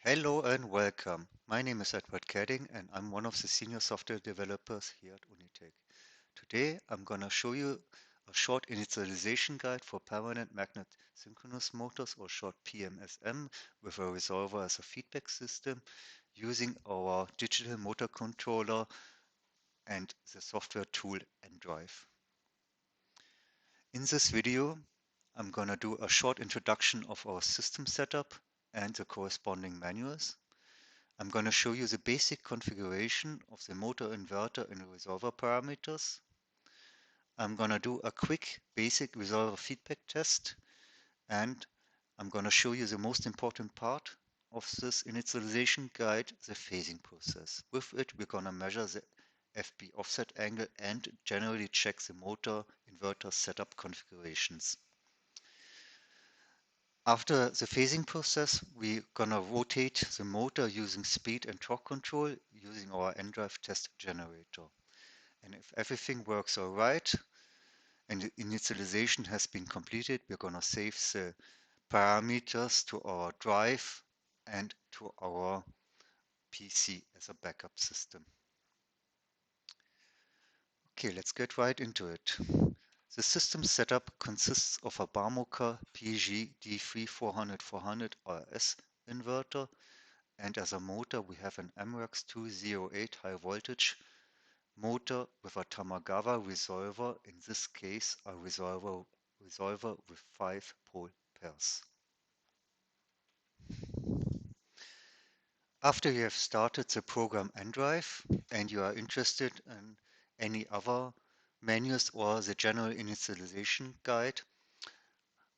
Hello and welcome. My name is Edward Kedding and I'm one of the senior software developers here at UniTek. Today I'm going to show you a short initialization guide for permanent magnet synchronous motors, or short PMSM, with a resolver as a feedback system using our digital motor controller and the software tool Endrive. In this video I'm going to do a short introduction of our system setup and the corresponding manuals. I'm going to show you the basic configuration of the motor inverter and resolver parameters. I'm going to do a quick basic resolver feedback test, and I'm going to show you the most important part of this initialization guide, the phasing process. With it, we're going to measure the FB offset angle and generally check the motor inverter setup configurations. After the phasing process, we're gonna rotate the motor using speed and torque control using our Endrive test generator. And if everything works all right and the initialization has been completed, we're gonna save the parameters to our drive and to our PC as a backup system. Okay, let's get right into it. The system setup consists of a Bamocar PG D3 400/400 RS inverter, and as a motor we have an Emrax 208 high voltage motor with a Tamagawa resolver, in this case a resolver with 5 pole pairs. After you have started the program Endrive and you are interested in any other manuals or the general initialization guide,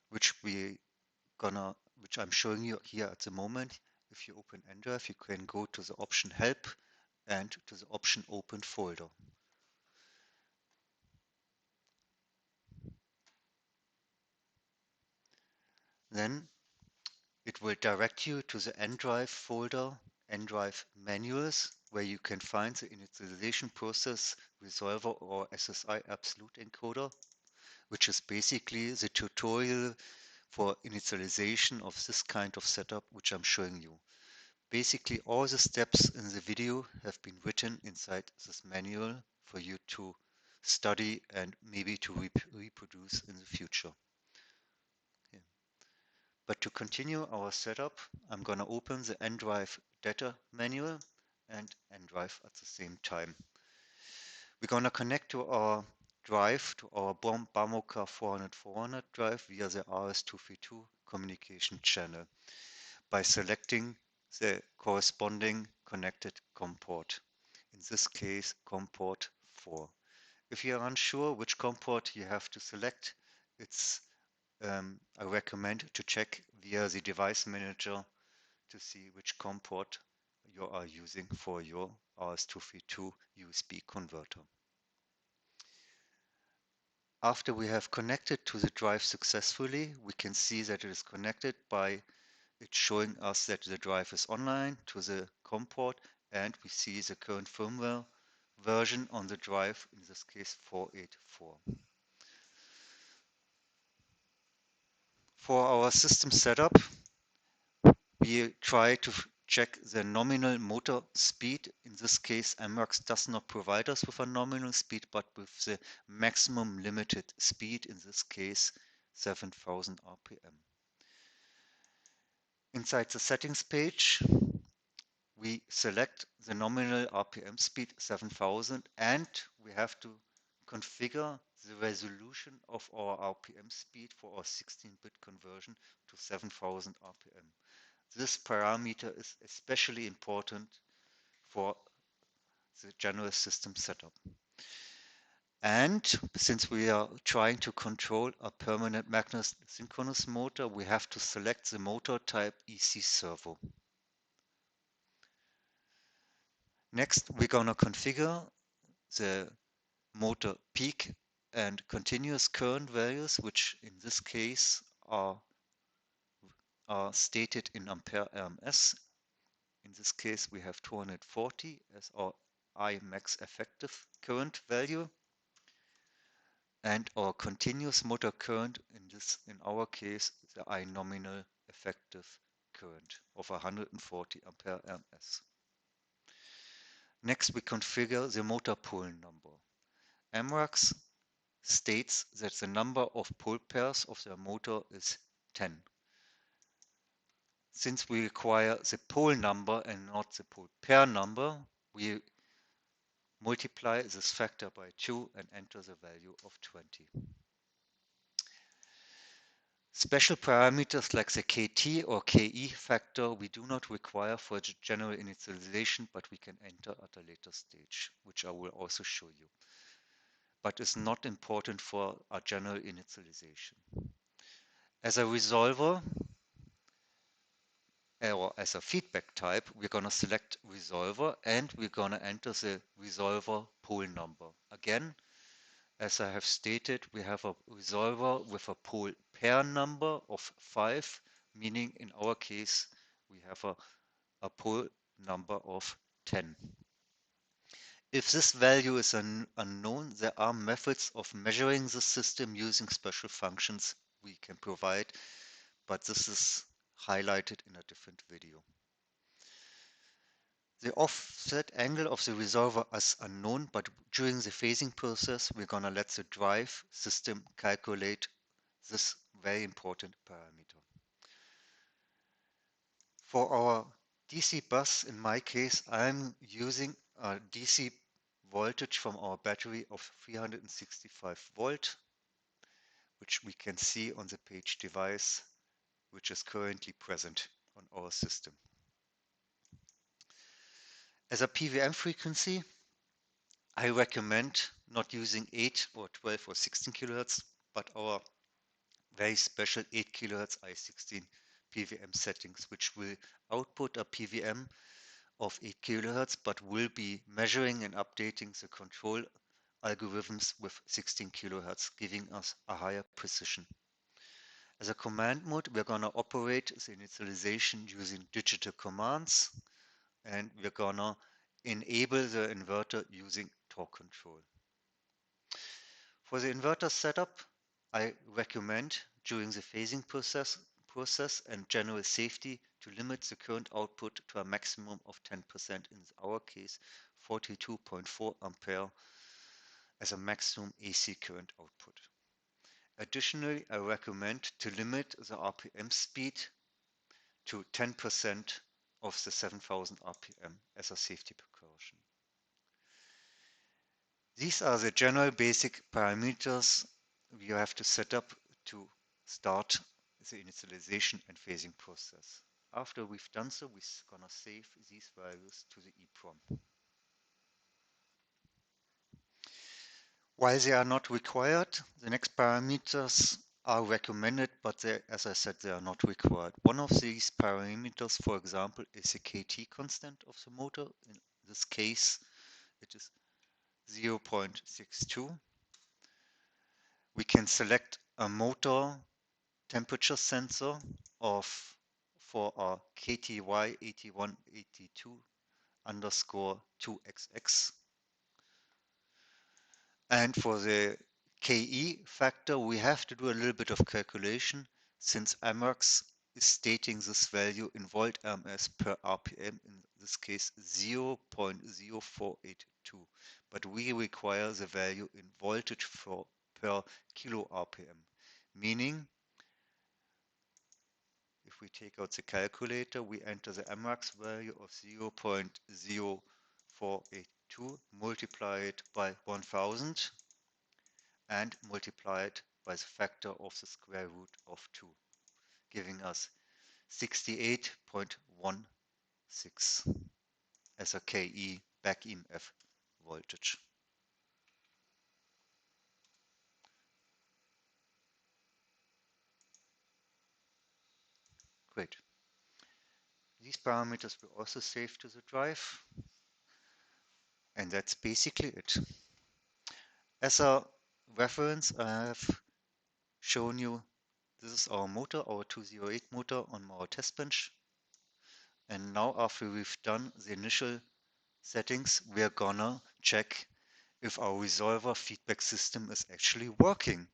which I'm showing you here at the moment, if you open Endrive, you can go to the option Help and to the option Open folder. Then it will direct you to the Endrive folder, Endrive manuals, where you can find the initialization process resolver or SSI absolute encoder, which is basically the tutorial for initialization of this kind of setup, which I'm showing you. Basically, all the steps in the video have been written inside this manual for you to study and maybe to reproduce in the future. Okay. But to continue our setup, I'm going to open the Endrive data manual and Endrive at the same time. We're going to connect to our drive, to our Bamocar 400/400 drive via the RS-232 communication channel by selecting the corresponding connected COM port. In this case, COM port 4. If you are unsure which COM port you have to select, I recommend to check via the device manager to see which COM port you are using for your RS-232 USB converter. After we have connected to the drive successfully, we can see that it is connected by it showing us that the drive is online to the COM port, and we see the current firmware version on the drive, in this case 484. For our system setup, we try to check the nominal motor speed. In this case, Emrax does not provide us with a nominal speed, but with the maximum limited speed, in this case 7000 RPM. Inside the settings page, we select the nominal RPM speed 7000, and we have to configure the resolution of our RPM speed for our 16-bit conversion to 7000 RPM. This parameter is especially important for the general system setup. And since we are trying to control a permanent magnet synchronous motor, we have to select the motor type EC servo. Next, we're going to configure the motor peak and continuous current values, which in this case are stated in ampere RMS. In this case, we have 240 as our I max effective current value, and our continuous motor current in our case, the I nominal effective current of 140 ampere ms. Next, we configure the motor pole number. Emrax states that the number of pole pairs of the motor is 10. Since we require the pole number and not the pole pair number, we multiply this factor by 2 and enter the value of 20. Special parameters like the KT or KE factor we do not require for general initialization, but we can enter at a later stage, which I will also show you. But is not important for our general initialization. As a resolver, or as a feedback type, we're going to select resolver and we're going to enter the resolver pole number. Again, as I have stated, we have a resolver with a pole pair number of 5, meaning in our case we have a pole number of 10. If this value is unknown, there are methods of measuring the system using special functions we can provide, but this is highlighted in a different video. The offset angle of the resolver is unknown, but during the phasing process, we're going to let the drive system calculate this very important parameter. For our DC bus, in my case, I'm using a DC voltage from our battery of 365 volt, which we can see on the page device, which is currently present on our system. As a PWM frequency, I recommend not using 8 or 12 or 16 kHz, but our very special 8 kHz I16 PWM settings, which will output a PWM of 8 kHz, but will be measuring and updating the control algorithms with 16 kHz, giving us a higher precision. As a command mode, we're going to operate the initialization using digital commands, and we're going to enable the inverter using torque control. For the inverter setup, I recommend during the phasing process and general safety to limit the current output to a maximum of 10%, in our case 42.4 ampere as a maximum AC current output. Additionally, I recommend to limit the RPM speed to 10% of the 7000 RPM as a safety precaution. These are the general basic parameters you have to set up to start the initialization and phasing process. After we've done so, we're going to save these values to the EEPROM. While they are not required, the next parameters are recommended, but as I said, they are not required. One of these parameters, for example, is the KT constant of the motor. In this case, it is 0.62. We can select a motor temperature sensor for our KTY 8182 underscore 2XX. And for the KE factor, we have to do a little bit of calculation since Emrax is stating this value in volt ms per RPM, in this case 0.0482. But we require the value in voltage per kilo RPM, meaning if we take out the calculator, we enter the Emrax value of 0.0482, multiply it by 1000, and multiply it by the factor of the square root of 2, giving us 68.16 as a KE back EMF voltage. Great. These parameters were also saved to the drive, and that's basically it. As a reference, I have shown you this is our motor, our 208 motor on our test bench. And now after we've done the initial settings, we're gonna check if our resolver feedback system is actually working.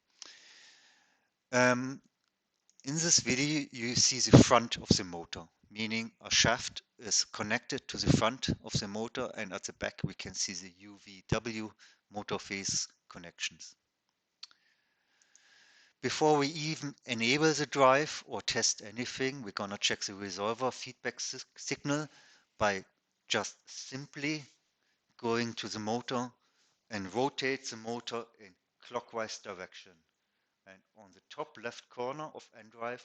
In this video, you see the front of the motor. meaning a shaft is connected to the front of the motor, and at the back we can see the UVW motor phase connections. Before we even enable the drive or test anything, we're going to check the resolver feedback signal by just simply going to the motor and rotate the motor in clockwise direction. And on the top left corner of N-drive,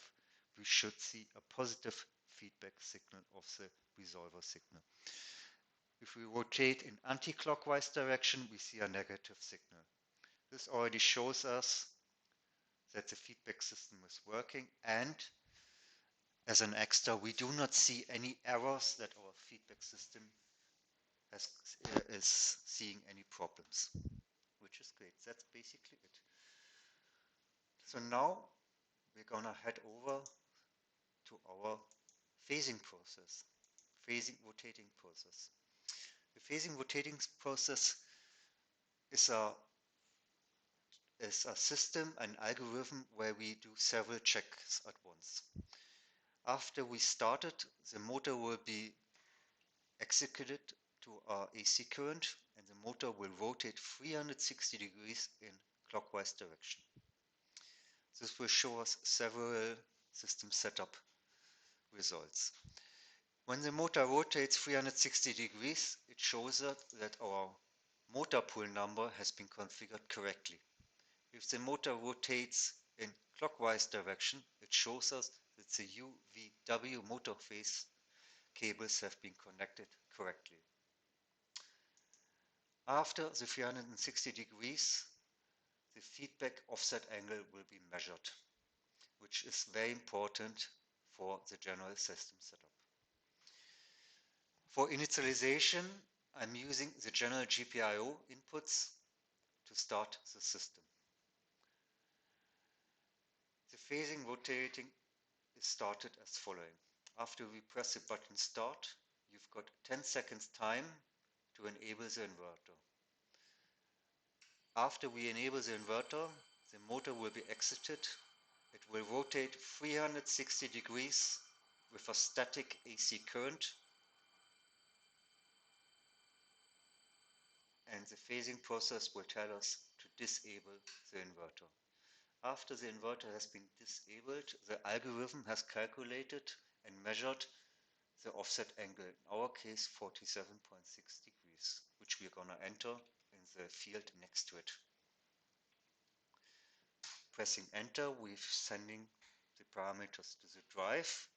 we should see a positive feedback signal of the resolver signal. If we rotate in anti-clockwise direction, we see a negative signal. This already shows us that the feedback system is working, and as an extra, we do not see any errors that our feedback system is seeing any problems, which is great. That's basically it. So now we're gonna head over to our phasing process, phasing rotating process. The phasing rotating process is a system, an algorithm where we do several checks at once. After we started, the motor will be executed to our AC current, and the motor will rotate 360 degrees in clockwise direction. This will show us several system setup results. When the motor rotates 360 degrees, it shows us that our motor pull number has been configured correctly. If the motor rotates in clockwise direction, it shows us that the UVW motor phase cables have been connected correctly. After the 360 degrees, the feedback offset angle will be measured, which is very important for the general system setup. For initialization, I'm using the general GPIO inputs to start the system. The phasing rotating is started as following. After we press the button start, you've got 10 seconds time to enable the inverter. After we enable the inverter, the motor will be exited. It will rotate 360 degrees with a static AC current, and the phasing process will tell us to disable the inverter. After the inverter has been disabled, the algorithm has calculated and measured the offset angle, in our case 47.6 degrees, which we're going to enter in the field next to it. Pressing enter, we're sending the parameters to the drive,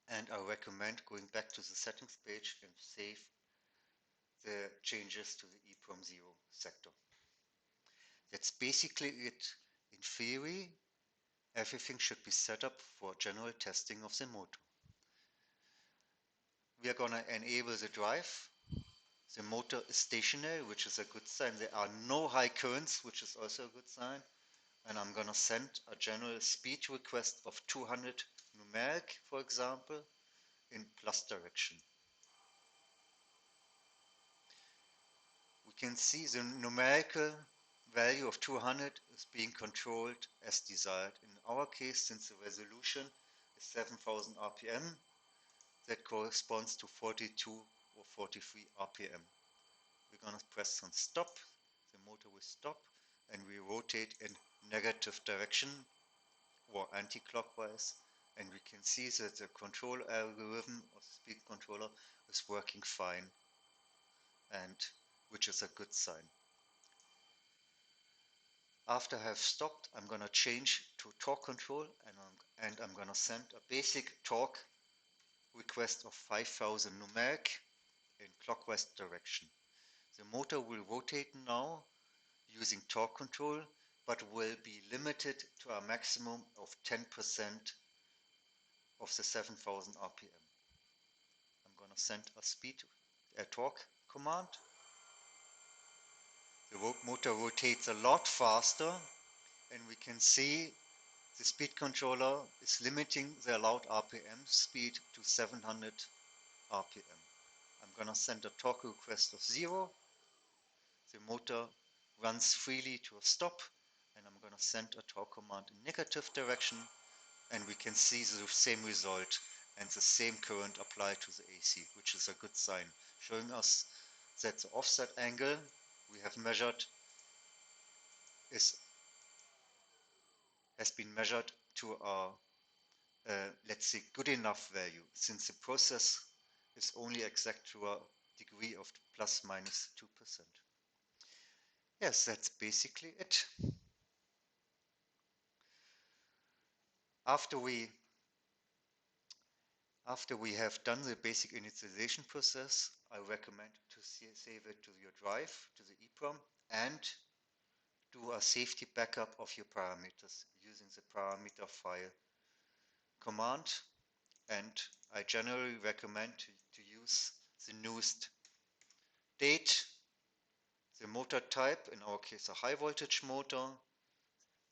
and I recommend going back to the settings page and save the changes to the EEPROM 0 sector. That's basically it. In theory, everything should be set up for general testing of the motor. We are going to enable the drive. The motor is stationary, which is a good sign. There are no high currents, which is also a good sign. And I'm going to send a general speed request of 200 numeric, for example, in plus direction. We can see the numerical value of 200 is being controlled as desired. In our case, since the resolution is 7000 RPM, that corresponds to 42 or 43 RPM. We're going to press on stop, the motor will stop, and we rotate in negative direction or anti-clockwise, and we can see that the control algorithm of the speed controller is working fine, and which is a good sign. After I have stopped, I'm going to change to torque control, and I'm going to send a basic torque request of 5000 numeric in clockwise direction. The motor will rotate now using torque control, but will be limited to a maximum of 10% of the 7000 RPM. I'm going to send a torque command. The motor rotates a lot faster, and we can see the speed controller is limiting the allowed RPM speed to 700 RPM. I'm going to send a torque request of 0. The motor runs freely to a stop, and I'm going to send a torque command in negative direction and we can see the same result and the same current applied to the AC, which is a good sign, showing us that the offset angle we have measured is has been measured to a let's say good enough value, since the process is only exact to a degree of plus minus 2%. Yes, that's basically it. After we After we have done the basic initialization process, I recommend to save it to your drive, to the EEPROM, and do a safety backup of your parameters using the parameter file command. And I generally recommend to use the newest date, the motor type, in our case a high voltage motor,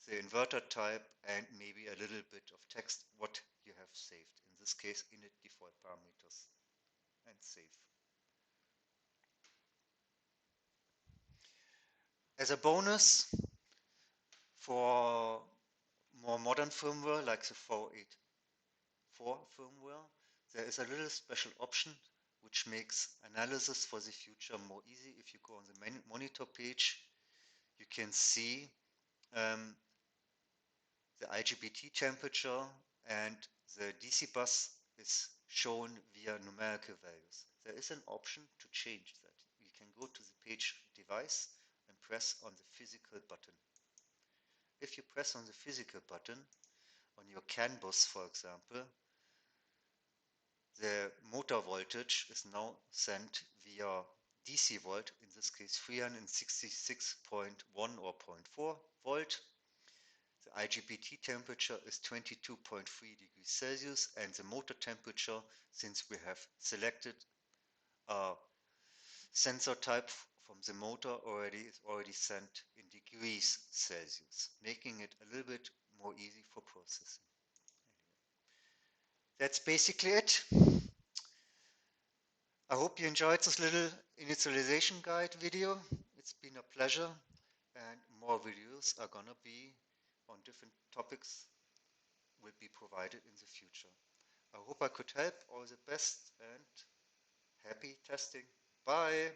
the inverter type, and maybe a little bit of text what you have saved. In this case, init default parameters, and save. As a bonus, for more modern firmware like the 484 firmware, there is a little special option which makes analysis for the future more easy. If you go on the monitor page, you can see the IGBT temperature, and the DC bus is shown via numerical values. There is an option to change that. You can go to the page device and press on the physical button. If you press on the physical button, on your CAN bus, for example, the motor voltage is now sent via DC volt, in this case 366.1 or 0.4 volt. The IGBT temperature is 22.3 degrees Celsius, and the motor temperature, since we have selected a sensor type from the motor already, is already sent in degrees Celsius, making it a little bit more easy for processing. That's basically it. I hope you enjoyed this little initialization guide video. It's been a pleasure, and more videos are gonna be on different topics will be provided in the future. I hope I could help. All the best and happy testing. Bye.